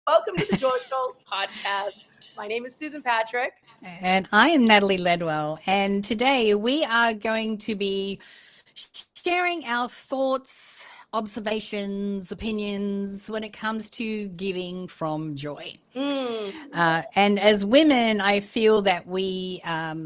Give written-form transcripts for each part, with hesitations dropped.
Welcome to the Joy Jolt podcast. My name is Susan Patrick. And I am Natalie Ledwell. And today we are going to be sharing our thoughts, observations, opinions when it comes to giving from joy. And as women, I feel that we are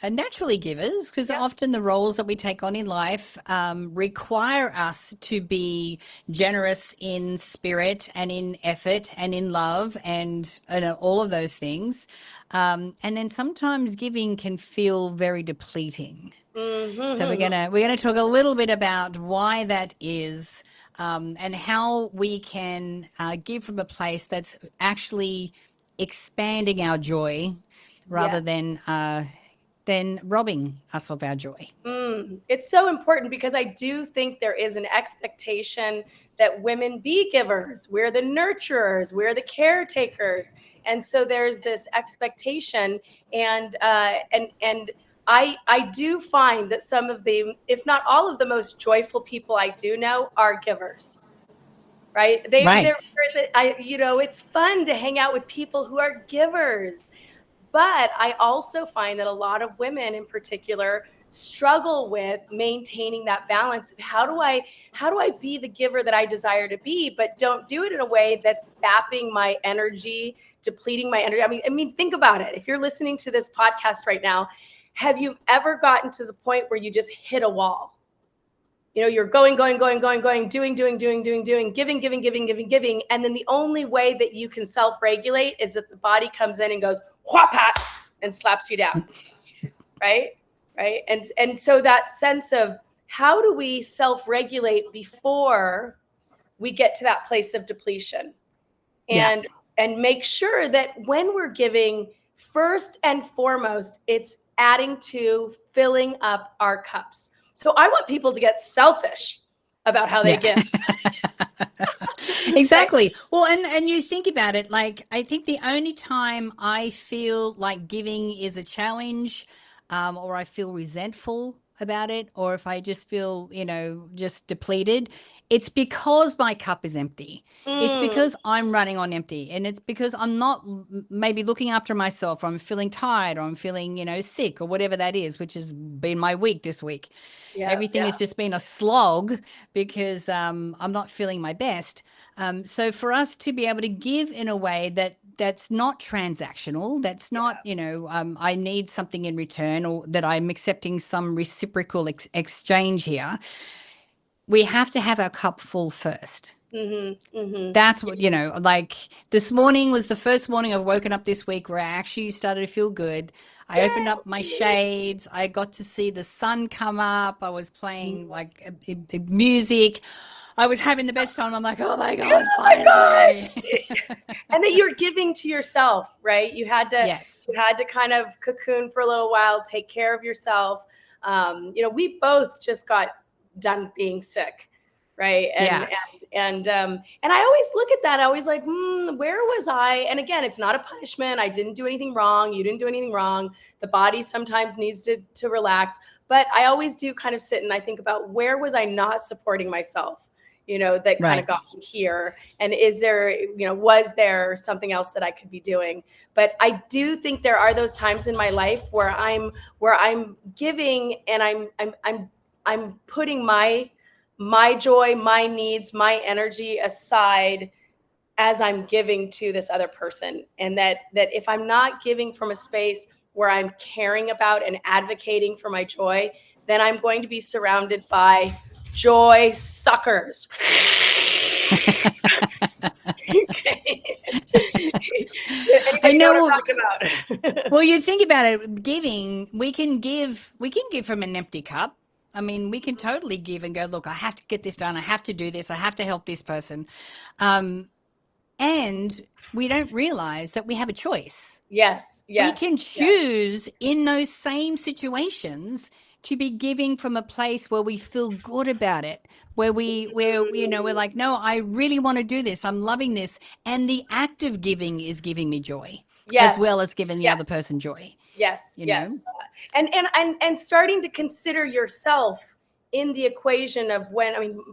naturally givers because often the roles that we take on in life require us to be generous in spirit and in effort and in love and all of those things. And then sometimes giving can feel very depleting. So we're gonna talk a little bit about why that is, and how we can give from a place that's actually expanding our joy rather than robbing us of our joy. It's so important because I do think there is an expectation that women be givers. We're the nurturers, we're the caretakers, and so there's this expectation. And I do find that some of the, if not all of the most joyful people I do know are givers. Right? It's fun to hang out with people who are givers. But I also find that a lot of women in particular struggle with maintaining that balance of how do I be the giver that I desire to be, but don't do it in a way that's sapping my energy, depleting my energy. I mean, think about it. If you're listening to this podcast right now, have you ever gotten to the point where you just hit a wall? You're going, doing, giving. And then the only way that you can self-regulate is that the body comes in and goes, whop-hat, and slaps you down. Right? And so that sense of how do we self-regulate before we get to that place of depletion? And make sure that when we're giving, first and foremost, it's adding to filling up our cups. So I want people to get selfish about how they give. Exactly. Well, and you think about it, like, I think the only time I feel like giving is a challenge, or I feel resentful about it, or if I just feel, just depleted, it's because my cup is empty. It's because I'm running on empty, and it's because I'm not maybe looking after myself, or I'm feeling tired, or I'm feeling, sick, or whatever that is, which has been my week this week. Everything has just been a slog because I'm not feeling my best. So for us to be able to give in a way that's not transactional, that's not, I need something in return, or that I'm accepting some reciprocal exchange here, we have to have our cup full first. That's what, like this morning was the first morning I've woken up this week where I actually started to feel good. I opened up my shades. I got to see the sun come up. I was playing like music. I was having the best time. I'm like, oh my God, finally. And that you're giving to yourself, right? You had to kind of cocoon for a little while, take care of yourself. We both just got done being sick, right? And I always look at that. I always like, where was I? And again, it's not a punishment. I didn't do anything wrong. You didn't do anything wrong. The body sometimes needs to relax. But I always do kind of sit and I think about, where was I not supporting myself? That kind of got me here. And is there, was there something else that I could be doing? But I do think there are those times in my life where I'm giving and I'm putting my joy, my needs, my energy aside as I'm giving to this other person. And that if I'm not giving from a space where I'm caring about and advocating for my joy, then I'm going to be surrounded by joy suckers. I know what I'm talking about. Well, you think about it, giving, we can give from an empty cup. I mean, we can totally give and go, look, I have to get this done. I have to do this. I have to help this person. And we don't realize that we have a choice. Yes. We can choose in those same situations to be giving from a place where we feel good about it, where we're like, no, I really want to do this. I'm loving this. And the act of giving is giving me joy, as well as giving the other person joy. Yes. And starting to consider yourself in the equation of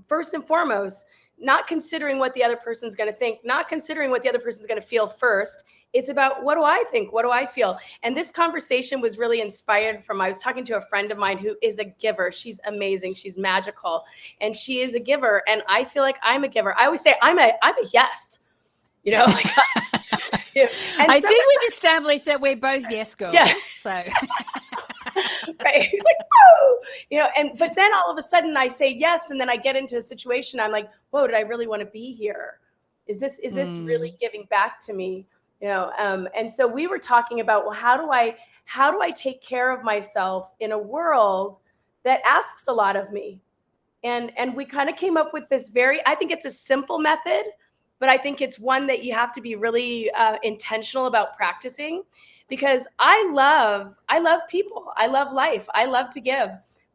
first and foremost, not considering what the other person's going to think, not considering what the other person's going to feel first. It's about, what do I think? What do I feel? And this conversation was really inspired from, I was talking to a friend of mine who is a giver. She's amazing. She's magical. And she is a giver. And I feel like I'm a giver. I always say I'm a yes. You know, like, yeah. And I think we've established that we're both yes girls. Yeah. So right. It's like, whoa, you know, but then all of a sudden I say yes, and then I get into a situation. I'm like, whoa, did I really want to be here? Is this really giving back to me? You know, and so we were talking about, well, how do I take care of myself in a world that asks a lot of me? And we kind of came up with this I think it's a simple method, but I think it's one that you have to be really intentional about practicing, because I love people. I love life. I love to give.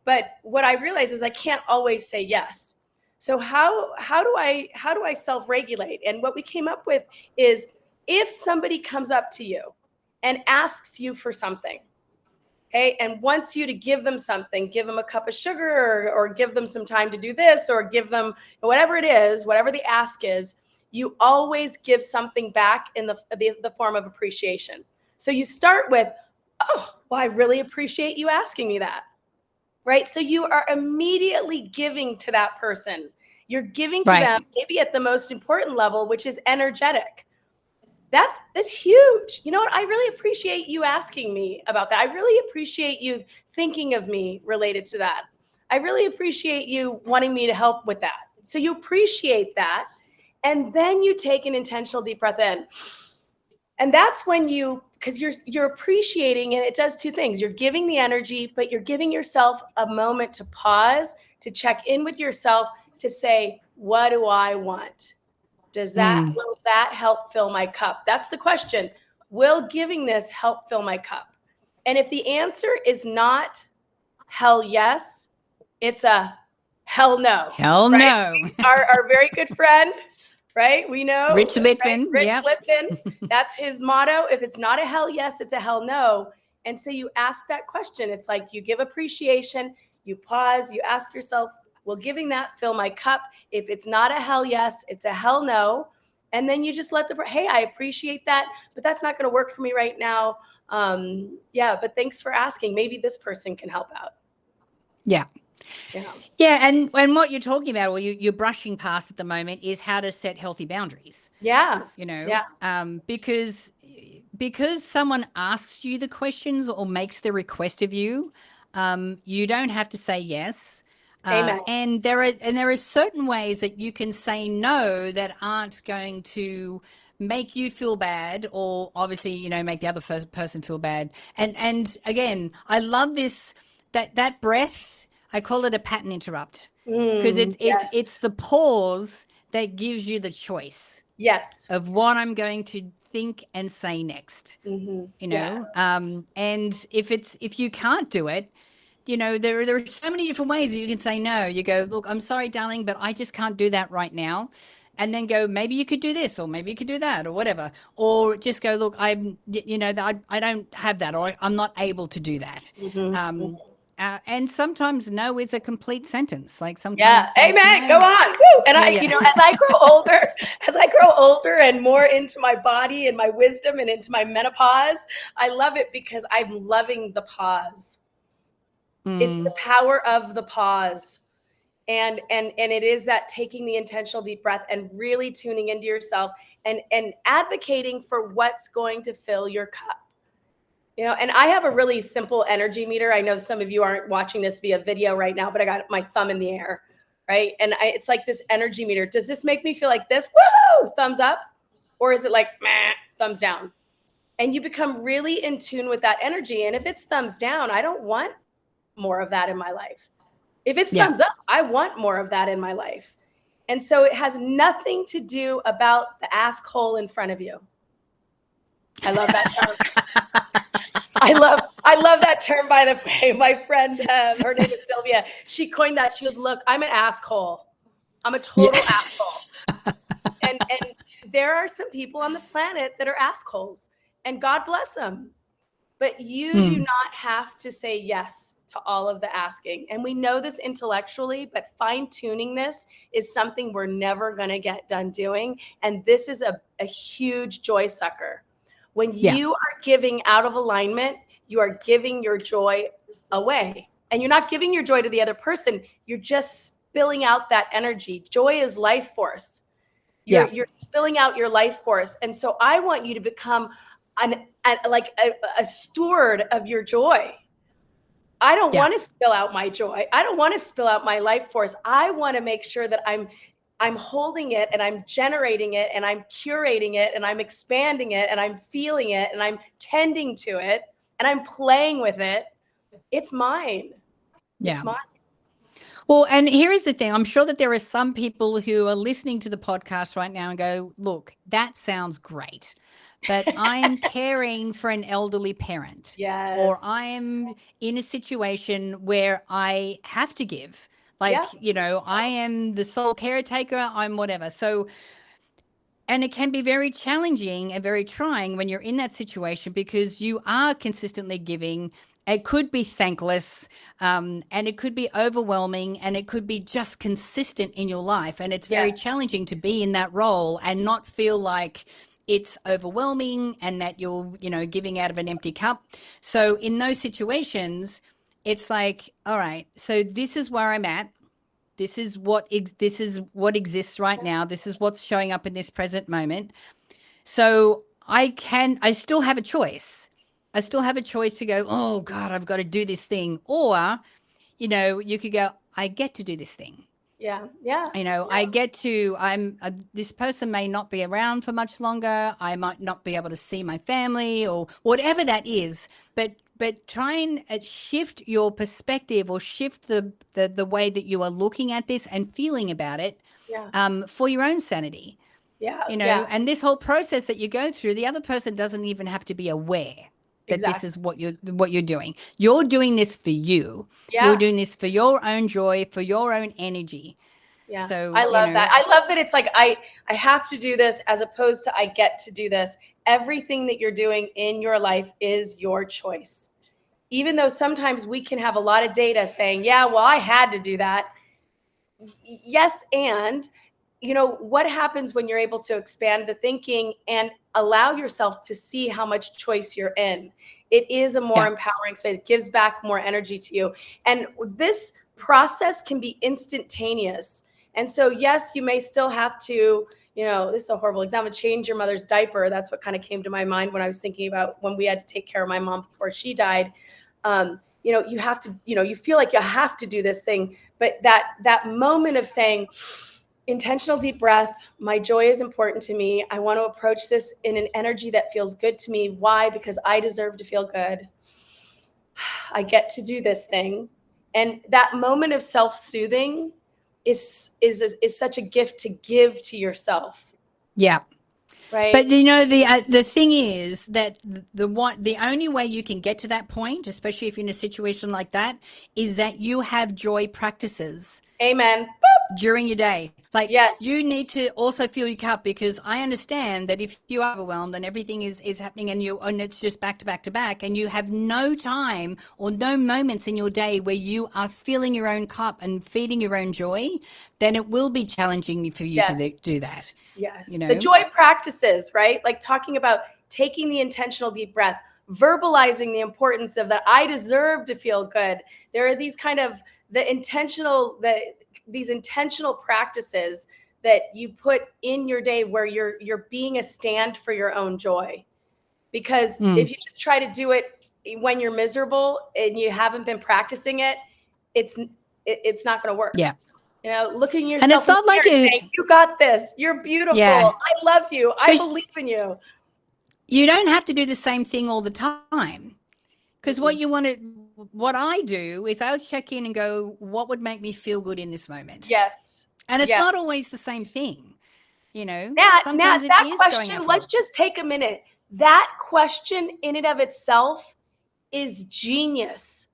But what I realize is I can't always say yes. So how do I self-regulate? And what we came up with is, if somebody comes up to you and asks you for something, okay, and wants you to give them something, give them a cup of sugar, or give them some time to do this, or give them whatever it is, whatever the ask is, you always give something back in the form of appreciation. So you start with, oh, well, I really appreciate you asking me that, right? So you are immediately giving to that person. You're giving to them, maybe at the most important level, which is energetic. That's huge. You know what? I really appreciate you asking me about that. I really appreciate you thinking of me related to that. I really appreciate you wanting me to help with that. So you appreciate that. And then you take an intentional deep breath in. And that's when because you're appreciating, and it does two things. You're giving the energy, but you're giving yourself a moment to pause, to check in with yourself, to say, what do I want? Will that help fill my cup? That's the question. Will giving this help fill my cup? And if the answer is not hell yes, it's a hell no. Hell no. Our very good friend, right? We know Rich Litvin. Right? Rich Litvin. That's his motto. If it's not a hell yes, it's a hell no. And so you ask that question. It's like, you give appreciation, you pause, you ask yourself, will giving that fill my cup? If it's not a hell yes, it's a hell no. And then you just let hey, I appreciate that, but that's not going to work for me right now. Yeah, but thanks for asking. Maybe this person can help out. Yeah. Yeah. And what you're talking about, or you're brushing past at the moment, is how to set healthy boundaries. Yeah. You know, because someone asks you the questions or makes the request of you, you don't have to say yes. And there are certain ways that you can say no that aren't going to make you feel bad, or obviously, you know, make the other person feel bad. And again, I love this, that breath. I call it a pattern interrupt, because it's the pause that gives you the choice. Yes. Of what I'm going to think and say next. You know, and if you can't do it, you know, there are so many different ways that you can say no. You go, look, I'm sorry, darling, but I just can't do that right now. And then go, maybe you could do this, or maybe you could do that, or whatever. Or just go, look, I don't have that, or I'm not able to do that. And sometimes no is a complete sentence. Like sometimes, amen. Go on. Woo. And you know, as I grow older and more into my body and my wisdom and into my menopause, I love it because I'm loving the pause. It's the power of the pause. And it is that taking the intentional deep breath and really tuning into yourself and advocating for what's going to fill your cup. You know, and I have a really simple energy meter. I know some of you aren't watching this via video right now, but I got my thumb in the air, right? And it's like this energy meter. Does this make me feel like this? Woohoo! Thumbs up? Or is it like, meh, thumbs down? And you become really in tune with that energy. And if it's thumbs down, I don't want more of that in my life. If it's thumbs up, I want more of that in my life. And so it has nothing to do about the ask hole in front of you. I love that term. I love that term, by the way. My friend, her name is Sylvia. She coined that. She goes, look, I'm an asshole. I'm a total asshole. And there are some people on the planet that are assholes, and God bless them. but you do not have to say yes to all of the asking. And we know this intellectually, but fine tuning this is something we're never going to get done doing. And this is a huge joy sucker. When you are giving out of alignment, you are giving your joy away. And you're not giving your joy to the other person. You're just spilling out that energy. Joy is life force. You're spilling out your life force. And so I want you to become a steward of your joy. I don't want to spill out my joy. I don't want to spill out my life force. I want to make sure that I'm holding it and I'm generating it and I'm curating it and I'm expanding it and I'm feeling it and I'm tending to it and I'm playing with it. It's mine. It's mine. Well, and here is the thing. I'm sure that there are some people who are listening to the podcast right now and go, look, that sounds great, but I'm caring for an elderly parent. Yes. Or I'm in a situation where I have to give. Like, I am the sole caretaker, I'm whatever. So, and it can be very challenging and very trying when you're in that situation because you are consistently giving. It could be thankless, and it could be overwhelming, and it could be just consistent in your life. And it's very challenging to be in that role and not feel like it's overwhelming and that you're, giving out of an empty cup. So in those situations, it's like, all right, so this is where I'm at. This is what exists right now. This is what's showing up in this present moment. So I still have a choice. I still have a choice to go, oh God, I've got to do this thing. Or, you could go, I get to do this thing. Yeah. I get to, this person may not be around for much longer. I might not be able to see my family or whatever that is, but try and shift your perspective or shift the way that you are looking at this and feeling about it for your own sanity. And this whole process that you go through, the other person doesn't even have to be aware that this is what you're doing. You're doing this for you. You're doing this for your own joy, for your own energy. Yeah. So I love that. I love that it's like I have to do this as opposed to I get to do this. Everything that you're doing in your life is your choice. Even though sometimes we can have a lot of data saying, yeah, well, I had to do that. Yes, and what happens when you're able to expand the thinking and allow yourself to see how much choice you're in? It is a more empowering space. It gives back more energy to you. And this process can be instantaneous. And so, yes, you may still have to, this is a horrible example, change your mother's diaper. That's what kind of came to my mind when I was thinking about when we had to take care of my mom before she died. You have to, you feel like you have to do this thing. But that moment of saying, intentional deep breath, my joy is important to me. I want to approach this in an energy that feels good to me. Why? Because I deserve to feel good. I get to do this thing. And that moment of self-soothing is such a gift to give to yourself. Yeah. Right. But the thing is that the only way you can get to that point, especially if you're in a situation like that, is that you have joy practices. Amen. During your day. Like, you need to also fill your cup, because I understand that if you are overwhelmed and everything is happening and it's just back to back to back, and you have no time or no moments in your day where you are filling your own cup and feeding your own joy, then it will be challenging for you to do that. Yes. The joy practices, right? Like talking about taking the intentional deep breath, verbalizing the importance of that. I deserve to feel good. There are these kind of these intentional practices that you put in your day where you're being a stand for your own joy. Because if you just try to do it when you're miserable and you haven't been practicing it, it's not going to work. Yeah. Looking yourself and it's not like saying, you got this. You're beautiful. Yeah. I love you. I believe in you. You don't have to do the same thing all the time. Because what I do is I'll check in and go, what would make me feel good in this moment? Yes. And it's not always the same thing, Nat, that question, let's just take a minute. That question in and of itself is genius.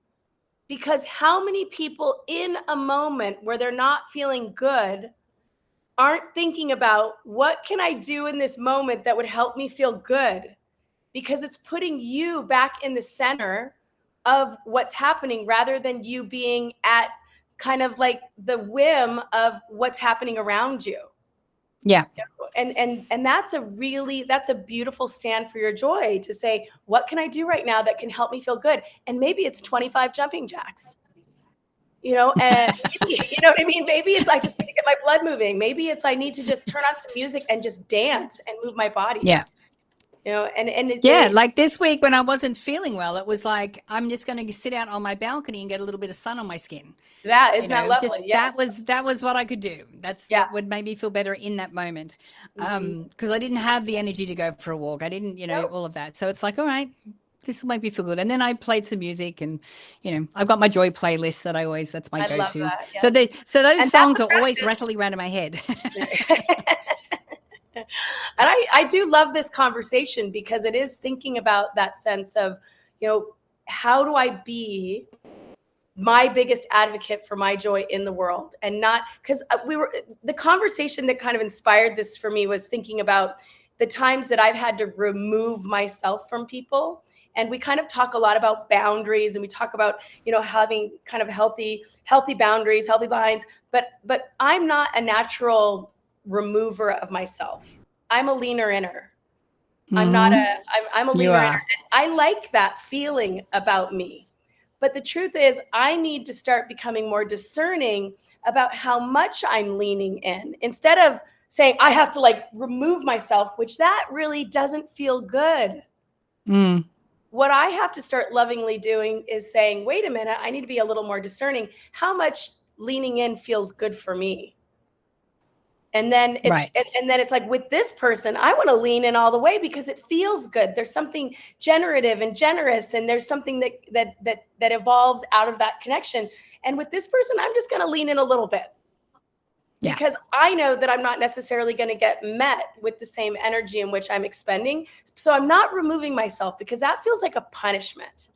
Because how many people in a moment where they're not feeling good aren't thinking about what can I do in this moment that would help me feel good? because it's putting you back in the center of what's happening rather than you being at kind of like the whim of what's happening around you. Yeah. And that's a beautiful stand for your joy, to say, what can I do right now that can help me feel good? And maybe it's 25 jumping jacks, and maybe, you know what I mean? Maybe it's, I just need to get my blood moving. Maybe it's, I need to just turn on some music and just dance and move my body. Yeah. Like this week when I wasn't feeling well, it was like, I'm just going to sit out on my balcony and get a little bit of sun on my skin. Isn't that lovely? Yes. That was what I could do. That's what would make me feel better in that moment. Because I didn't have the energy to go for a walk. I didn't, all of that. So it's like, all right, this will make me feel good. And then I played some music, and, I've got my Joy playlist that's my go-to. That, yeah. So those songs are always rattling around in my head. And I do love this conversation, because it is thinking about that sense of, how do I be my biggest advocate for my joy in the world? And not, because the conversation that kind of inspired this for me was thinking about the times that I've had to remove myself from people. And we kind of talk a lot about boundaries, and we talk about, having kind of healthy boundaries, healthy lines, but I'm not a natural remover of myself. I'm a leaner inner. I'm a leaner inner. I like that feeling about me. But the truth is, I need to start becoming more discerning about how much I'm leaning in, instead of saying I have to like remove myself, which that really doesn't feel good. What I have to start lovingly doing is saying, wait a minute, I need to be a little more discerning. How much leaning in feels good for me? And then it's like, with this person, I want to lean in all the way because it feels good. There's something generative and generous, and there's something that evolves out of that connection. And with this person, I'm just going to lean in a little bit, because I know that I'm not necessarily going to get met with the same energy in which I'm expending. So I'm not removing myself, because that feels like a punishment.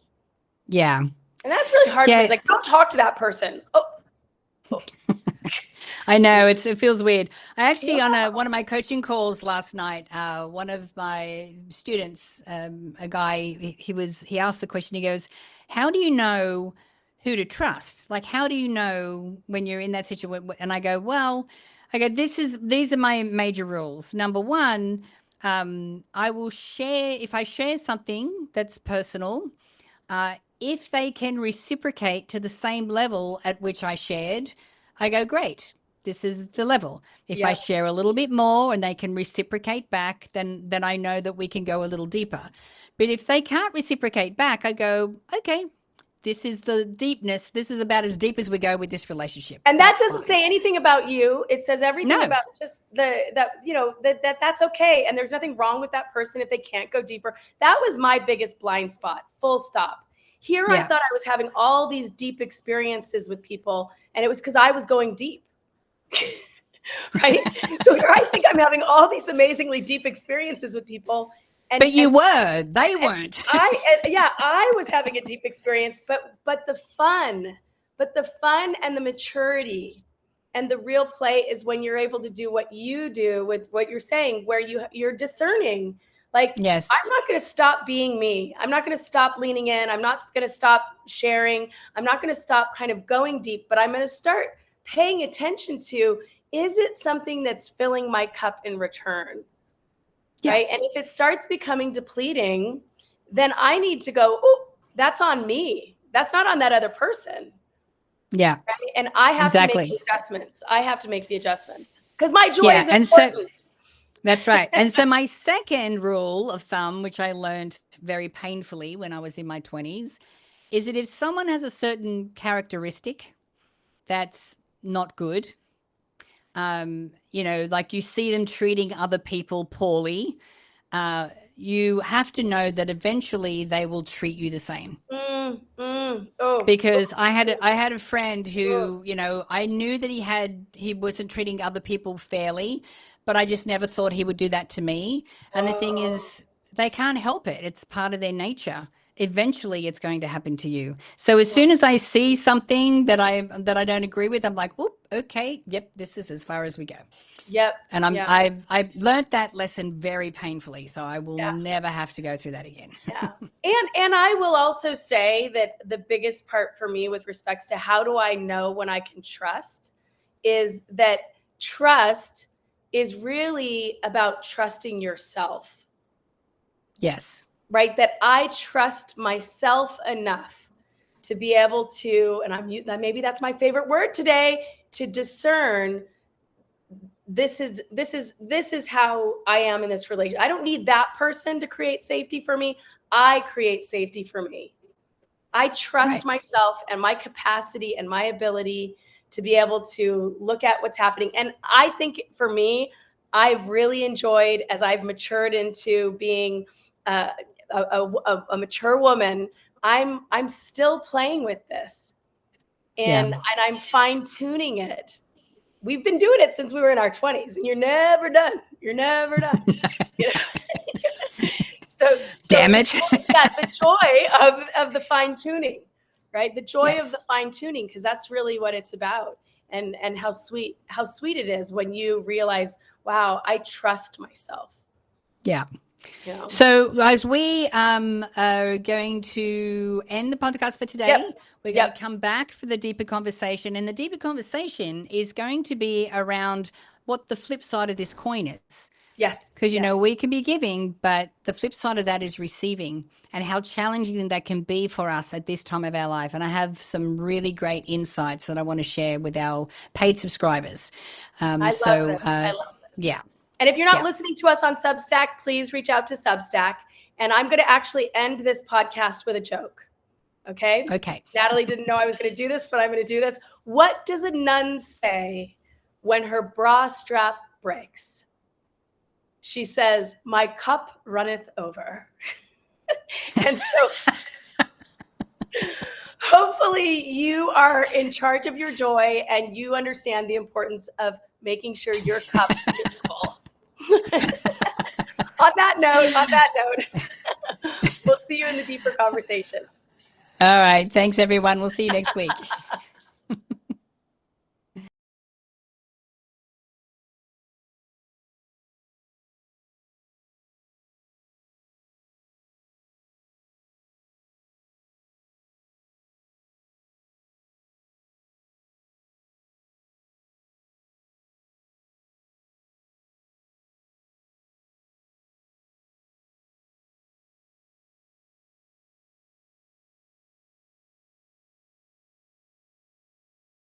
Yeah. And that's really hard. It's like, don't talk to that person. Oh. I know, it feels weird. I actually, on one of my coaching calls last night, one of my students, a guy, he asked the question. He goes, how do you know who to trust? Like, how do you know when you're in that situation? And I go, these are my major rules. Number one, I will share, if I share something that's personal, if they can reciprocate to the same level at which I shared, I go, great. This is the level. If I share a little bit more and they can reciprocate back, then I know that we can go a little deeper. But if they can't reciprocate back, I go, okay, this is the deepness. This is about as deep as we go with this relationship. And that doesn't say anything about you. It says everything about just that's okay. And there's nothing wrong with that person if they can't go deeper. That was my biggest blind spot, full stop. Here I thought I was having all these deep experiences with people, and it was because I was going deep. Right? So here I think I'm having all these amazingly deep experiences with people. They weren't. I was having a deep experience, but the fun and the maturity and the real play is when you're able to do what you do with what you're saying, where you're discerning. Like, yes. I'm not going to stop being me. I'm not going to stop leaning in. I'm not going to stop sharing. I'm not going to stop kind of going deep, but I'm going to start paying attention to, is it something that's filling my cup in return? Yeah. Right. And if it starts becoming depleting, then I need to go, oh, that's on me. That's not on that other person. Yeah. Right? And I have to make the adjustments. I have to make the adjustments because my joy is important. That's right. And so my second rule of thumb, which I learned very painfully when I was in my 20s, is that if someone has a certain characteristic that's not good, like you see them treating other people poorly, you have to know that eventually they will treat you the same. Because I had a friend who, I knew that he wasn't treating other people fairly, but I just never thought he would do that to me. And the thing is, they can't help it. It's part of their nature. eventually it's going to happen to you. So as soon as I see something that I don't agree with, I'm like, "Oop, okay, yep, this is as far as we go." Yep. And I've learned that lesson very painfully, so I will never have to go through that again. Yeah. And I will also say that the biggest part for me with respects to how do I know when I can trust is that trust is really about trusting yourself. Yes. Right? That I trust myself enough to be able to, and maybe that's my favorite word today, to discern this is how I am in this relationship. I don't need that person to create safety for me. I create safety for me. I trust myself and my capacity and my ability to be able to look at what's happening. And I think for me, I've really enjoyed, as I've matured into being a mature woman, I'm still playing with this, and I'm fine tuning it. We've been doing it since we were in our 20s, and you're never done. You're never done. You know? so Damn it. the joy of the fine tuning, right? The joy of the fine tuning, because that's really what it's about. And how sweet it is when you realize, wow, I trust myself. Yeah. Yeah. So as we are going to end the podcast for today, we're going to come back for the deeper conversation. And the deeper conversation is going to be around what the flip side of this coin is. Yes. Because, we can be giving, but the flip side of that is receiving, and how challenging that can be for us at this time of our life. And I have some really great insights that I want to share with our paid subscribers. I love this. Yeah. And if you're not listening to us on Substack, please reach out to Substack. And I'm going to actually end this podcast with a joke. Okay? Okay. Natalie didn't know I was going to do this, but I'm going to do this. What does a nun say when her bra strap breaks? She says, "My cup runneth over." And so hopefully you are in charge of your joy and you understand the importance of making sure your cup is full. On that note, we'll see you in the deeper conversation. All right. Thanks, everyone. We'll see you next week.